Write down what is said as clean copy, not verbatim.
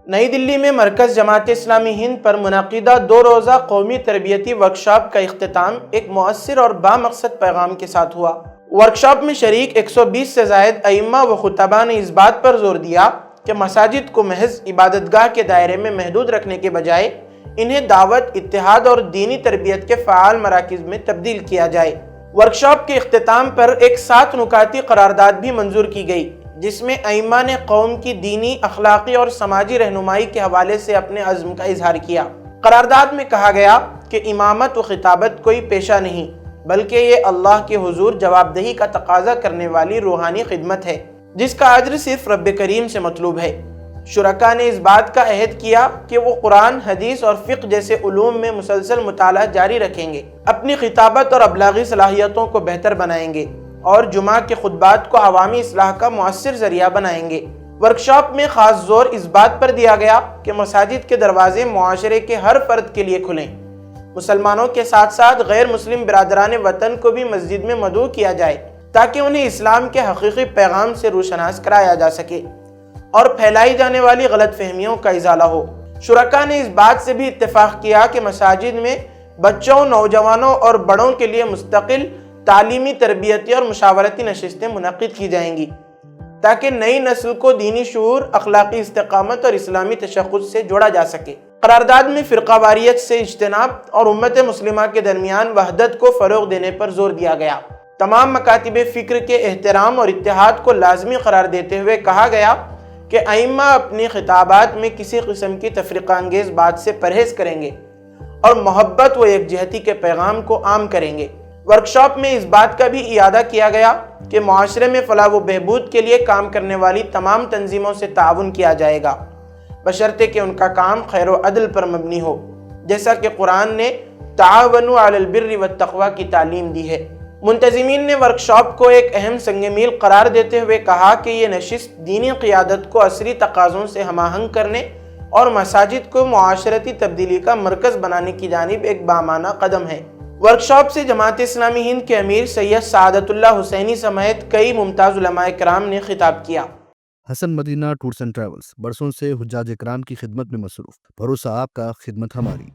نئی دلی میں مرکز جماعت اسلامی ہند پر منعقدہ 2 روزہ قومی تربیتی ورکشاپ کا اختتام ایک مؤثر اور بامقصد پیغام کے ساتھ ہوا۔ ورکشاپ میں شریک 120 سے زائد ائمہ و خطباء نے اس بات پر زور دیا کہ مساجد کو محض عبادت گاہ کے دائرے میں محدود رکھنے کے بجائے انہیں دعوت، اتحاد اور دینی تربیت کے فعال مراکز میں تبدیل کیا جائے۔ ورکشاپ کے اختتام پر ایک 7 نکاتی قرارداد بھی منظور کی گئی، جس میں ائمہ نے قوم کی دینی، اخلاقی اور سماجی رہنمائی کے حوالے سے اپنے عزم کا اظہار کیا۔ قرارداد میں کہا گیا کہ امامت و خطابت کوئی پیشہ نہیں، بلکہ یہ اللہ کے حضور جواب دہی کا تقاضا کرنے والی روحانی خدمت ہے، جس کا اجر صرف رب کریم سے مطلوب ہے۔ شرکاء نے اس بات کا عہد کیا کہ وہ قرآن، حدیث اور فقہ جیسے علوم میں مسلسل مطالعہ جاری رکھیں گے، اپنی خطابت اور ابلاغی صلاحیتوں کو بہتر بنائیں گے اور جمعہ کے خطبات کو عوامی اصلاح کا مؤثر ذریعہ بنائیں گے۔ ورکشاپ میں خاص زور اس بات پر دیا گیا کہ مساجد کے دروازے معاشرے کے ہر فرد کے لیے کھلیں۔ مسلمانوں کے ساتھ ساتھ غیر مسلم برادران وطن کو بھی مسجد میں مدعو کیا جائے تاکہ انہیں اسلام کے حقیقی پیغام سے روشناس کرایا جا سکے اور پھیلائی جانے والی غلط فہمیوں کا ازالہ ہو۔ شرکاء نے اس بات سے بھی اتفاق کیا کہ مساجد میں بچوں، نوجوانوں اور بڑوں کے لیے مستقل تعلیمی، تربیتی اور مشاورتی نشستیں منعقد کی جائیں گی تاکہ نئی نسل کو دینی شعور، اخلاقی استقامت اور اسلامی تشخص سے جوڑا جا سکے۔ قرارداد میں فرقہ واریت سے اجتناب اور امت مسلمہ کے درمیان وحدت کو فروغ دینے پر زور دیا گیا۔ تمام مکاتب فکر کے احترام اور اتحاد کو لازمی قرار دیتے ہوئے کہا گیا کہ ائمہ اپنی خطابات میں کسی قسم کی تفرقہ انگیز بات سے پرہیز کریں گے اور محبت و یکجہتی کے پیغام کو عام کریں گے۔ ورکشاپ میں اس بات کا بھی اعادہ کیا گیا کہ معاشرے میں فلاح و بہبود کے لیے کام کرنے والی تمام تنظیموں سے تعاون کیا جائے گا، بشرطے کہ ان کا کام خیر و عدل پر مبنی ہو، جیسا کہ قرآن نے تعاونوا علی البر والتقوی کی تعلیم دی ہے۔ منتظمین نے ورکشاپ کو ایک اہم سنگ میل قرار دیتے ہوئے کہا کہ یہ نشست دینی قیادت کو عصری تقاضوں سے ہم آہنگ کرنے اور مساجد کو معاشرتی تبدیلی کا مرکز بنانے کی جانب ایک بامعنی قدم ہے۔ ورکشاپ سے جماعت اسلامی ہند کے امیر سید سعادت اللہ حسینی سمیت کئی ممتاز علماء کرام نے خطاب کیا۔ حسن مدینہ ٹورز اینڈ ٹریولز برسوں سے حجاج کرام کی خدمت میں مصروف، بھروسہ آپ کا، خدمت ہماری۔